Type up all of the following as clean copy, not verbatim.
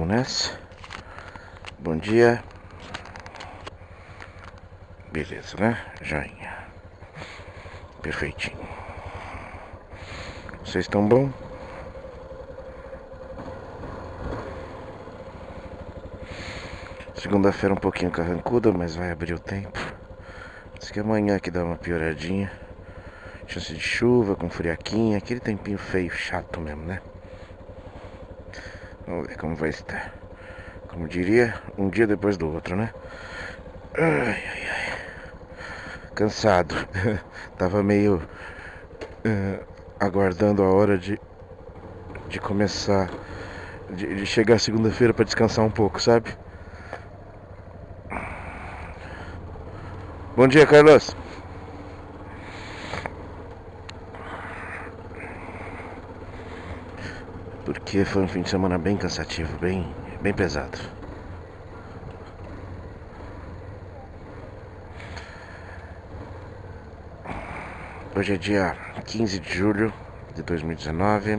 Vamos nessa. Bom dia. Beleza, né? Joinha. Perfeitinho. Vocês estão bom? Segunda-feira um pouquinho carrancuda, mas vai abrir o tempo. Diz que amanhã que dá uma pioradinha. Chance de chuva, com friaquinha. Aquele tempinho feio, chato mesmo, né? Vamos ver como vai estar. Como diria, um dia depois do outro, né? Ai. Cansado. Tava meio aguardando a hora de começar, de chegar segunda-feira pra descansar um pouco, sabe? Bom dia, Carlos. Porque foi um fim de semana bem cansativo, bem pesado. Hoje é dia 15 de julho de 2019.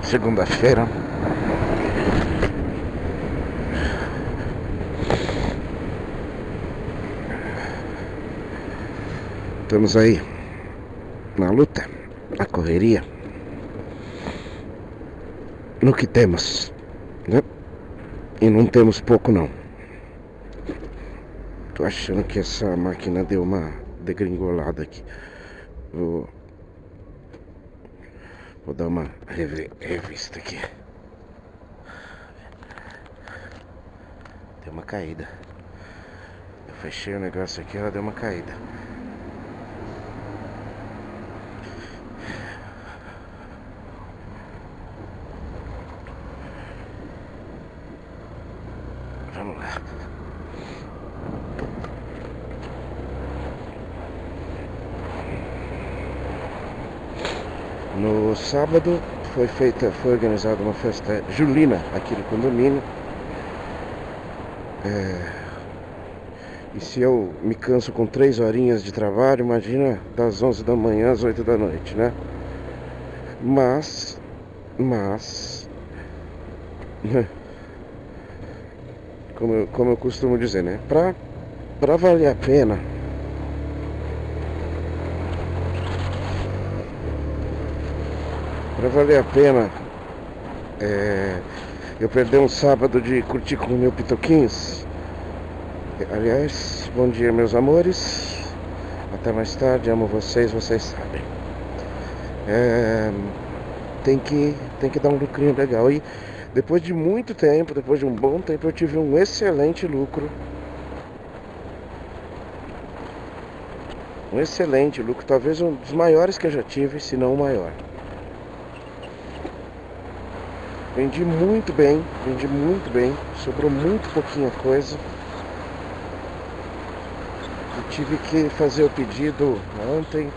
Segunda-feira. Estamos aí na luta, na correria, no que temos, né? E não temos pouco não. Tô achando que essa máquina deu uma degringolada aqui. Vou dar uma revista aqui. Deu uma caída. Eu fechei o negócio aqui, ela deu uma caída. Vamos lá. No sábado foi organizada uma festa julina aqui no condomínio. E se eu me canso com 3 horinhas de trabalho, imagina das 11 da manhã às 8 da noite, né? Mas como eu costumo dizer, né? Pra valer a pena, eu perder um sábado de curtir com o meu pitoquinhos. Aliás, bom dia, meus amores. Até mais tarde, amo vocês sabem. Tem que dar um lucrinho legal. E depois de muito tempo, depois de um bom tempo, eu tive um excelente lucro. Um excelente lucro, talvez um dos maiores que eu já tive, se não o maior. Vendi muito bem, sobrou muito pouquinha coisa. Eu tive que fazer o pedido ontem,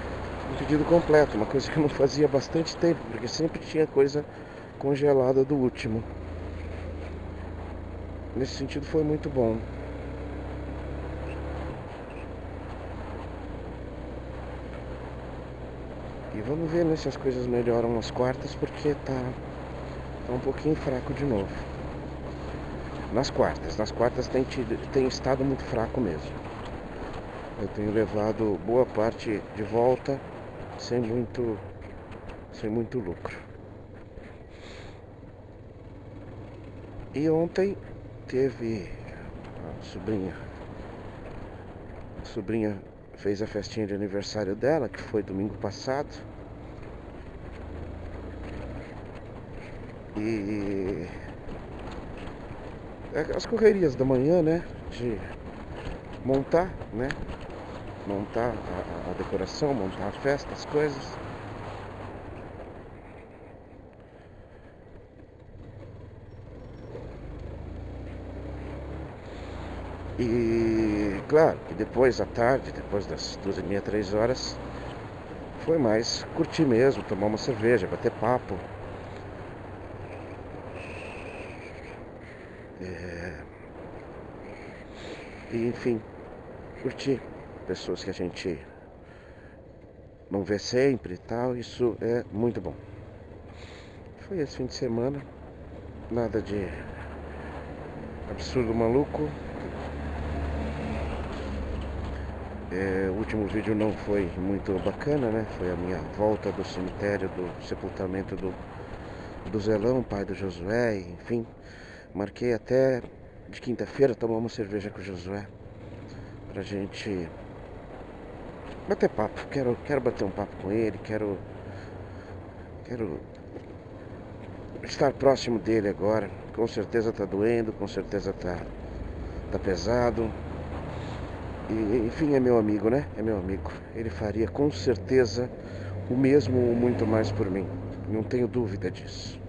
um pedido completo, uma coisa que eu não fazia há bastante tempo, porque sempre tinha coisa congelada do último. Nesse sentido foi muito bom. E vamos ver, né, se as coisas melhoram nas quartas, porque tá um pouquinho fraco de novo. Nas quartas tem estado muito fraco mesmo. Eu tenho levado boa parte de volta sem muito lucro. E ontem teve a sobrinha fez a festinha de aniversário dela, que foi domingo passado. E as correrias da manhã, né? De montar, né? Montar a decoração, montar a festa, as coisas. E claro que depois à tarde, depois das 2h30, 3 horas, foi mais curtir mesmo, tomar uma cerveja, bater papo. E enfim, curtir pessoas que a gente não vê sempre e tal, isso é muito bom. Foi esse fim de semana, nada de absurdo maluco. O último vídeo não foi muito bacana, né? Foi a minha volta do cemitério, do sepultamento do Zelão, pai do Josué, enfim. Marquei até de quinta-feira tomar uma cerveja com o Josué pra gente bater papo. Quero bater um papo com ele, quero estar próximo dele agora. Com certeza tá doendo, com certeza tá pesado. E, enfim, é meu amigo, né? É meu amigo. Ele faria com certeza o mesmo ou muito mais por mim. Não tenho dúvida disso.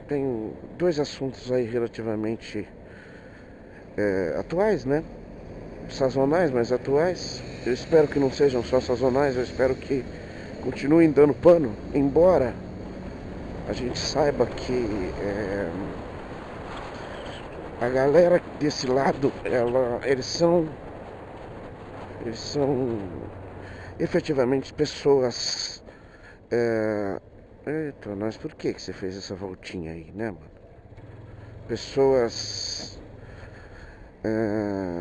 Tem dois assuntos aí relativamente atuais, né? Sazonais, mas atuais. Eu espero que não sejam só sazonais, eu espero que continuem dando pano, embora a gente saiba que a galera desse lado, eles são efetivamente pessoas. Eita, mas por que você fez essa voltinha aí, né, mano? Pessoas,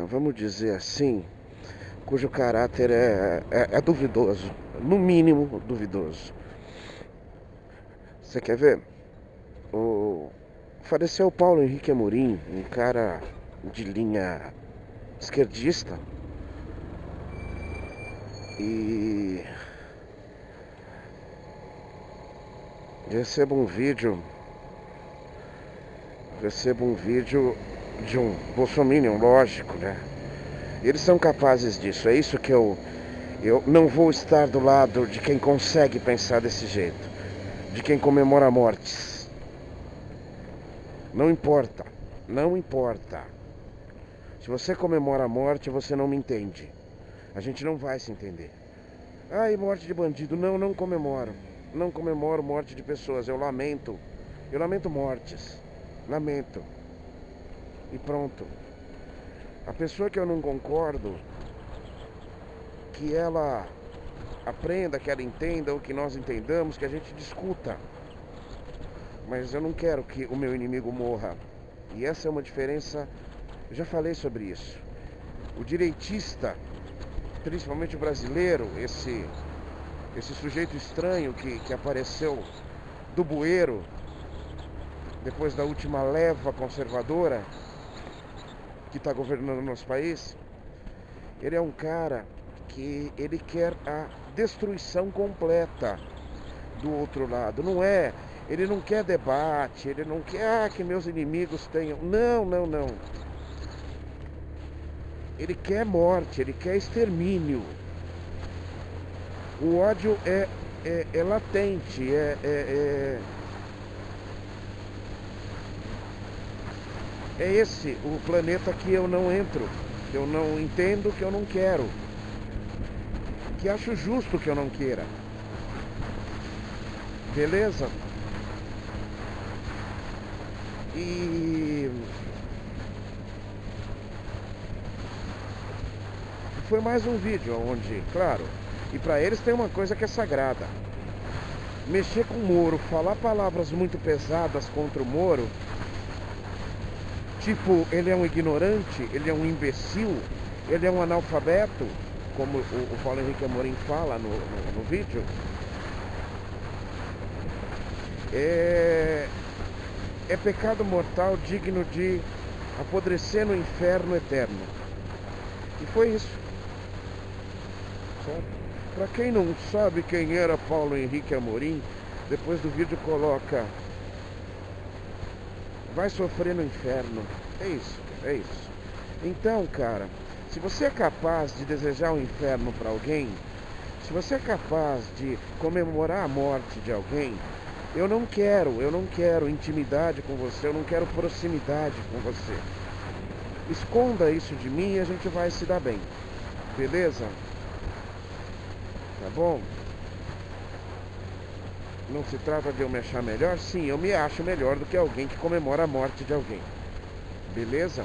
vamos dizer assim, cujo caráter é duvidoso, no mínimo duvidoso. Você quer ver? Faleceu o Paulo Henrique Amorim, um cara de linha esquerdista. E recebo um vídeo de um bolsominion, lógico, né? Eles são capazes disso, é isso que eu não vou estar do lado de quem consegue pensar desse jeito, de quem comemora mortes. Não importa, não importa. Se você comemora a morte, você não me entende. A gente não vai se entender. Ai, morte de bandido. Não comemoro. Não comemoro morte de pessoas. Eu lamento mortes. Lamento. E pronto. A pessoa que eu não concordo, que ela aprenda, que ela entenda, ou que nós entendamos, que a gente discuta. Mas eu não quero que o meu inimigo morra. E essa é uma diferença, eu já falei sobre isso. O direitista, principalmente o brasileiro, esse sujeito estranho que apareceu do bueiro, depois da última leva conservadora que está governando o nosso país, ele é um cara que ele quer a destruição completa do outro lado. Ele não quer debate, ele não quer que meus inimigos tenham. Não. Ele quer morte, ele quer extermínio. O ódio é latente, é esse o planeta que eu não entro, que eu não entendo, que eu não quero, que acho justo que eu não queira. Beleza? E foi mais um vídeo onde, claro, e para eles tem uma coisa que é sagrada. Mexer com o Moro, falar palavras muito pesadas contra o Moro, tipo, ele é um ignorante, ele é um imbecil, ele é um analfabeto, como o Paulo Henrique Amorim fala no vídeo. É pecado mortal digno de apodrecer no inferno eterno. E foi isso. Para quem não sabe quem era Paulo Henrique Amorim, depois do vídeo coloca: vai sofrer no inferno. É isso. Então, cara, se você é capaz de desejar um inferno para alguém, se você é capaz de comemorar a morte de alguém, eu não quero intimidade com você, eu não quero proximidade com você. Esconda isso de mim e a gente vai se dar bem. Beleza? Tá bom? Não se trata de eu me achar melhor? Sim, eu me acho melhor do que alguém que comemora a morte de alguém. Beleza?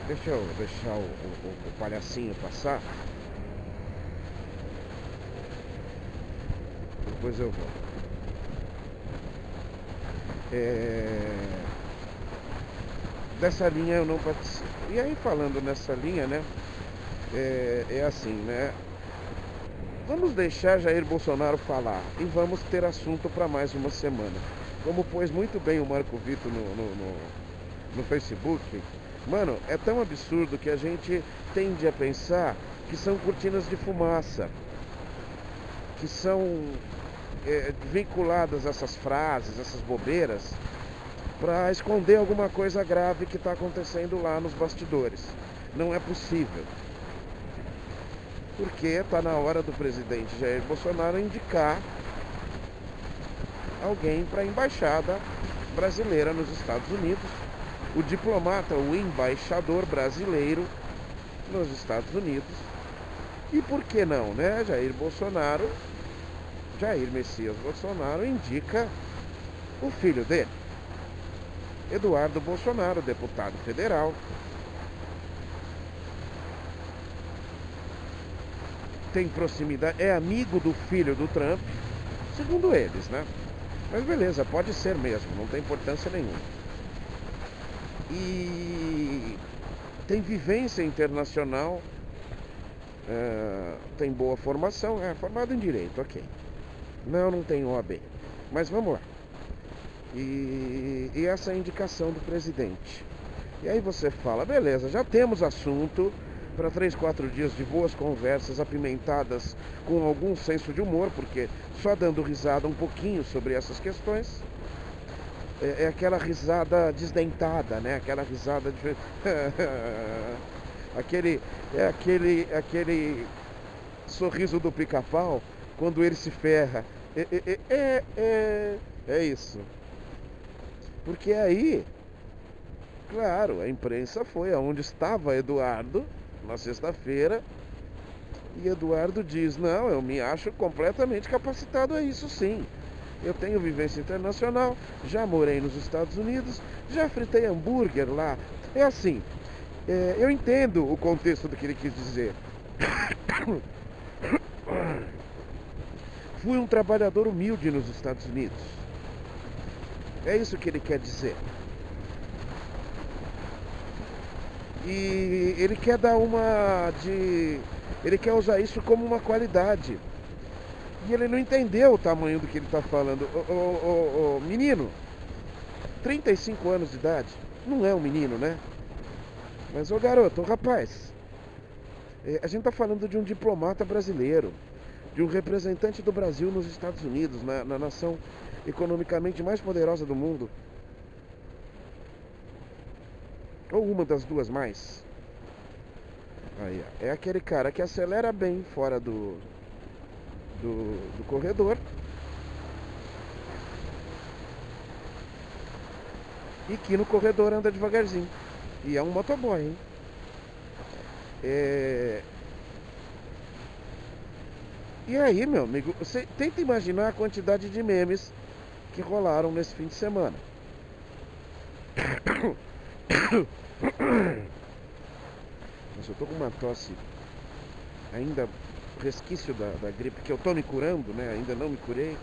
Deixa eu deixar o palhacinho passar. Depois eu vou. Dessa linha eu não participo. E aí falando nessa linha, né? É assim, né? Vamos deixar Jair Bolsonaro falar e vamos ter assunto para mais uma semana. Como pôs muito bem o Marco Vitor no Facebook, mano, é tão absurdo que a gente tende a pensar que são cortinas de fumaça, que são vinculadas a essas frases, essas bobeiras, para esconder alguma coisa grave que está acontecendo lá nos bastidores. Não é possível. Porque está na hora do presidente Jair Bolsonaro indicar alguém para a embaixada brasileira nos Estados Unidos, o diplomata, o embaixador brasileiro nos Estados Unidos. E por que não, né? Jair Messias Bolsonaro indica o filho dele, Eduardo Bolsonaro, deputado federal. Tem proximidade, é amigo do filho do Trump, segundo eles, né? Mas beleza, pode ser mesmo, não tem importância nenhuma. E tem vivência internacional, tem boa formação, é formado em Direito, ok. Não tem OAB, mas vamos lá. E essa é a indicação do presidente. E aí você fala, beleza, já temos assunto para 3, 4 dias de boas conversas apimentadas com algum senso de humor, porque só dando risada um pouquinho sobre essas questões, é aquela risada desdentada, né? Aquela risada de... aquele sorriso do pica-pau quando ele se ferra. É isso. Porque aí, claro, a imprensa foi aonde estava Eduardo na sexta-feira e Eduardo diz, não, eu me acho completamente capacitado a isso sim. Eu tenho vivência internacional, já morei nos Estados Unidos, já fritei hambúrguer lá. É assim, eu entendo o contexto do que ele quis dizer. Fui um trabalhador humilde nos Estados Unidos. É isso que ele quer dizer. E ele quer dar ele quer usar isso como uma qualidade. E ele não entendeu o tamanho do que ele está falando. Menino, 35 anos de idade, não é um menino, né? Mas garoto, rapaz, a gente está falando de um diplomata brasileiro, de um representante do Brasil nos Estados Unidos, na nação economicamente mais poderosa do mundo. Ou uma das duas mais. Aí, é aquele cara que acelera bem fora do corredor e que no corredor anda devagarzinho. E é um motoboy, hein? E aí, meu amigo, você tenta imaginar a quantidade de memes que rolaram nesse fim de semana. Nossa, eu tô com uma tosse ainda, resquício da gripe, que eu tô me curando, né? Ainda não me curei.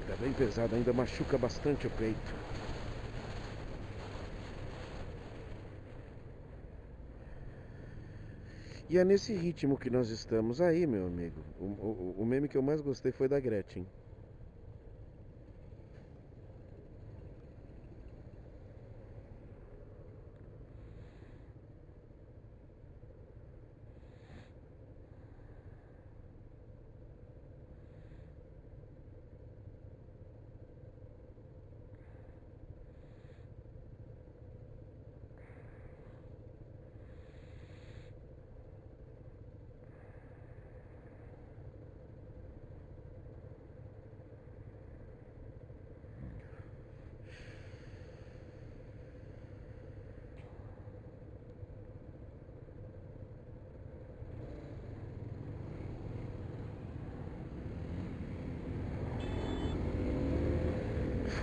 Tá bem pesado, ainda machuca bastante o peito. E é nesse ritmo que nós estamos aí, meu amigo. O meme que eu mais gostei foi da Gretchen.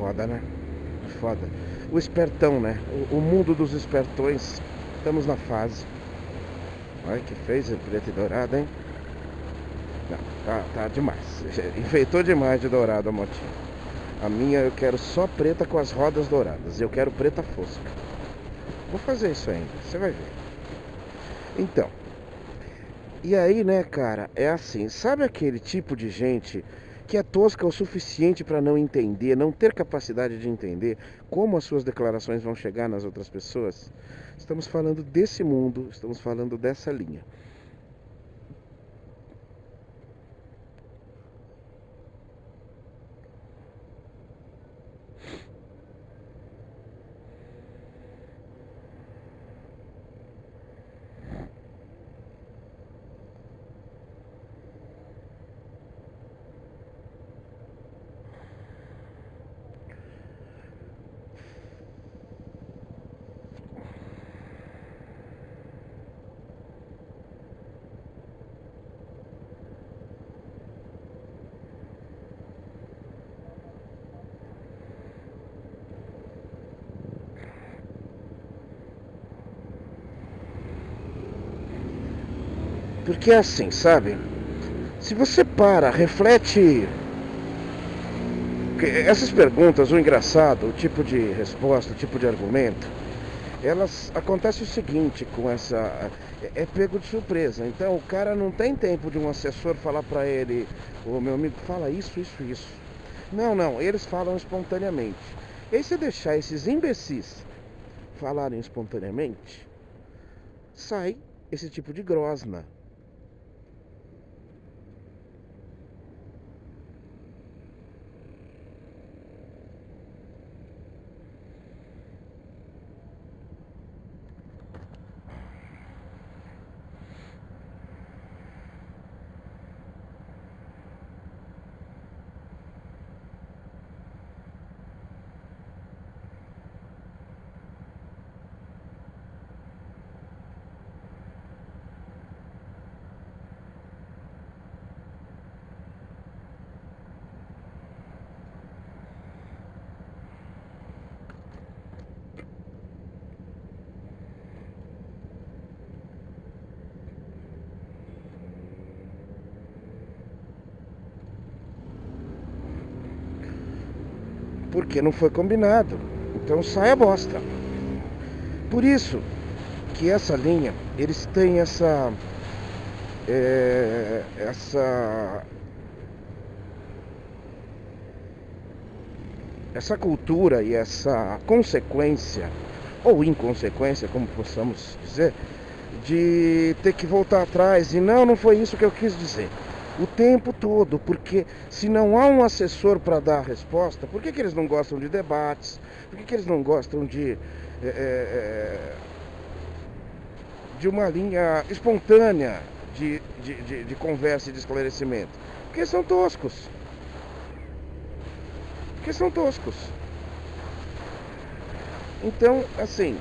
foda, né? É foda. O espertão, né? O mundo dos espertões. Estamos na fase. Olha que fez preto e dourado, hein? Não, tá demais. Enfeitou demais de dourado a motinha. A minha eu quero só preta com as rodas douradas. Eu quero preta fosca. Vou fazer isso ainda, você vai ver. Então, e aí, né, cara, é assim, sabe aquele tipo de gente que é tosca o suficiente para não entender, não ter capacidade de entender como as suas declarações vão chegar nas outras pessoas? Estamos falando desse mundo, estamos falando dessa linha. Porque é assim, sabe? Se você para, reflete. Essas perguntas, o engraçado, o tipo de resposta, o tipo de argumento, elas acontece o seguinte com essa. É pego de surpresa. Então o cara não tem tempo de um assessor falar pra ele, ô meu amigo, fala isso, isso, isso. Não, eles falam espontaneamente. E aí se deixar esses imbecis falarem espontaneamente, sai esse tipo de grosna. Porque não foi combinado. Então sai a bosta. Por isso que essa linha, eles têm essa cultura e essa consequência, ou inconsequência, como possamos dizer, de ter que voltar atrás e não foi isso que eu quis dizer. O tempo todo, porque se não há um assessor para dar a resposta, por que eles não gostam de debates? Por que eles não gostam de uma linha espontânea de conversa e de esclarecimento? Porque são toscos. Porque são toscos. Então, assim,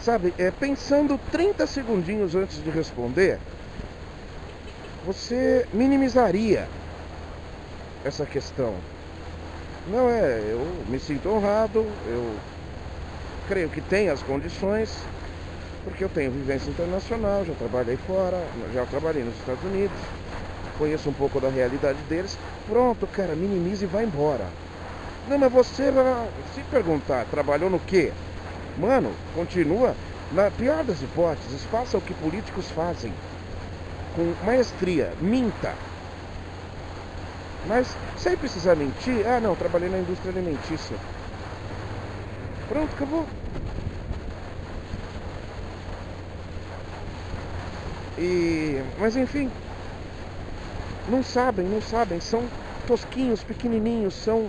sabe, pensando 30 segundinhos antes de responder, você minimizaria essa questão. Não eu me sinto honrado, eu creio que tenho as condições, porque eu tenho vivência internacional, já trabalhei fora, já trabalhei nos Estados Unidos, conheço um pouco da realidade deles. Pronto, cara, minimize e vai embora. Não, mas você vai se perguntar, trabalhou no quê? Mano, continua. Na pior das hipóteses, faça o que políticos fazem. Com maestria, minta. Mas, sem precisar mentir, não, trabalhei na indústria alimentícia. Pronto, acabou. Mas enfim, não sabem, são tosquinhos, pequenininhos, são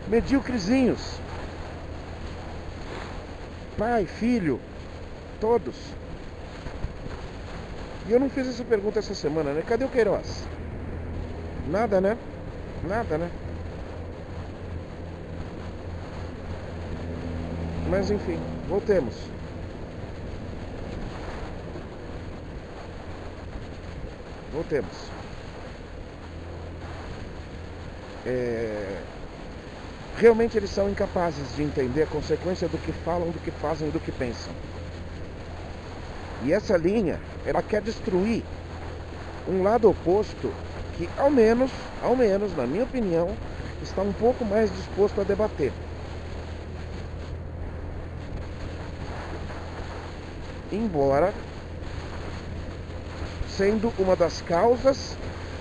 medíocrezinhos. Pai, filho, todos. E eu não fiz essa pergunta essa semana, né? Cadê o Queiroz? Nada, né? Mas enfim, voltemos. realmente eles são incapazes de entender a consequência do que falam, do que fazem e do que pensam. E essa linha, ela quer destruir um lado oposto que, ao menos, na minha opinião, está um pouco mais disposto a debater. Embora sendo uma das causas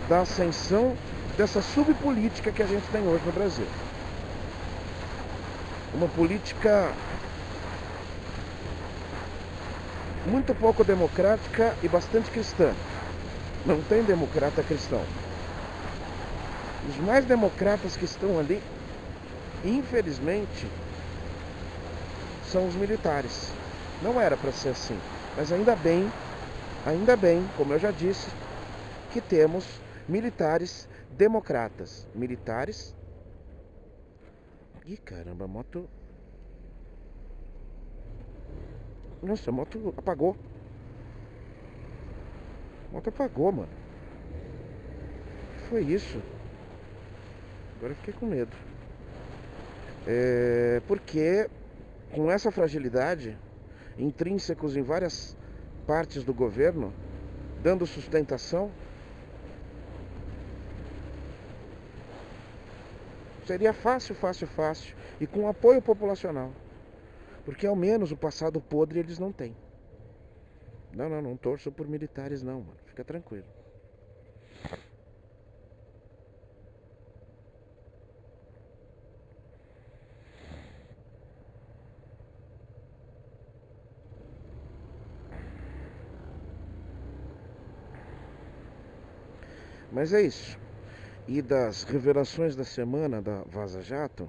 da ascensão dessa subpolítica que a gente tem hoje no Brasil. Uma política muito pouco democrática e bastante cristã. Não tem democrata cristão. Os mais democratas que estão ali, infelizmente, são os militares. Não era para ser assim, mas ainda bem, como eu já disse, que temos militares democratas. Militares... Ih, caramba, a moto... Nossa, a moto apagou. A moto apagou, mano. O que foi isso? Agora eu fiquei com medo. Porque com essa fragilidade, intrínsecos em várias partes do governo, dando sustentação, seria fácil, e com apoio populacional. Porque ao menos o passado podre eles não têm. Não torço por militares não, mano. Fica tranquilo. Mas é isso. E das revelações da semana da Vaza Jato,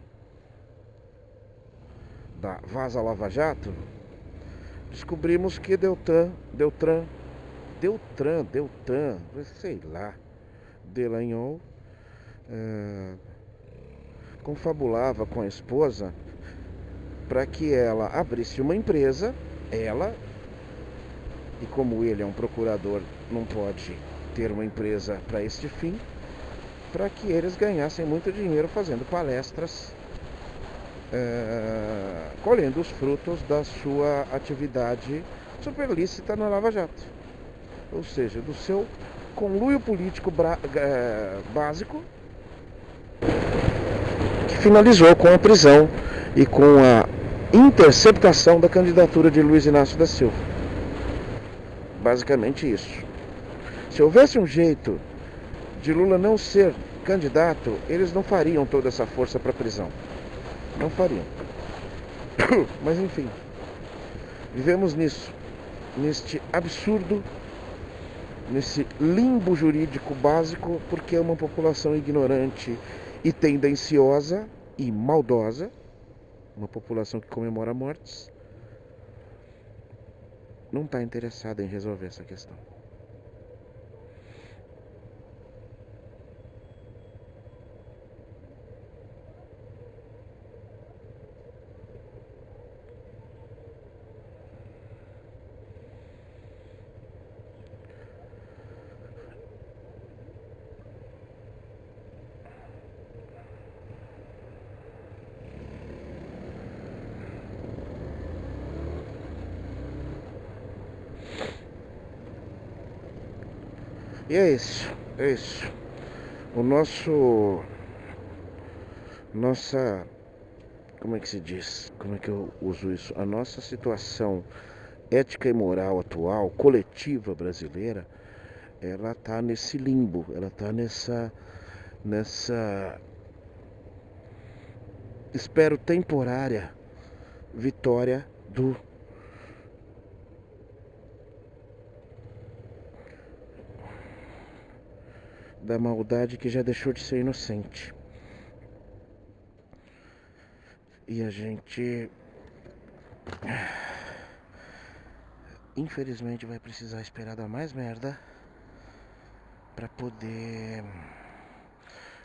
da Vaza Lava Jato, descobrimos que Deltan, sei lá, Dallagnol, confabulava com a esposa para que ela abrisse uma empresa, e como ele é um procurador, não pode ter uma empresa para este fim, para que eles ganhassem muito dinheiro fazendo palestras, colhendo os frutos da sua atividade super lícita na Lava Jato. Ou seja, do seu conluio político básico, que finalizou com a prisão e com a interceptação da candidatura de Luiz Inácio da Silva. Basicamente isso. Se houvesse um jeito de Lula não ser candidato, eles não fariam toda essa força para a prisão. Não fariam. Mas enfim, vivemos nisso, neste absurdo, nesse limbo jurídico básico, porque é uma população ignorante e tendenciosa e maldosa, uma população que comemora mortes, não está interessada em resolver essa questão. E é isso. O como é que se diz? Como é que eu uso isso? A nossa situação ética e moral atual, coletiva brasileira, ela tá nesse limbo, ela tá nessa espero temporária vitória da maldade que já deixou de ser inocente. E a gente, infelizmente, vai precisar esperar dar mais merda para poder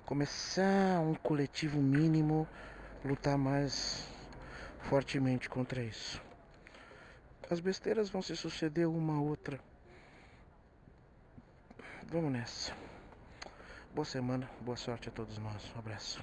começar um coletivo mínimo, lutar mais fortemente contra isso. As besteiras vão se suceder uma a outra. Vamos nessa. Boa semana, boa sorte a todos nós. Um abraço.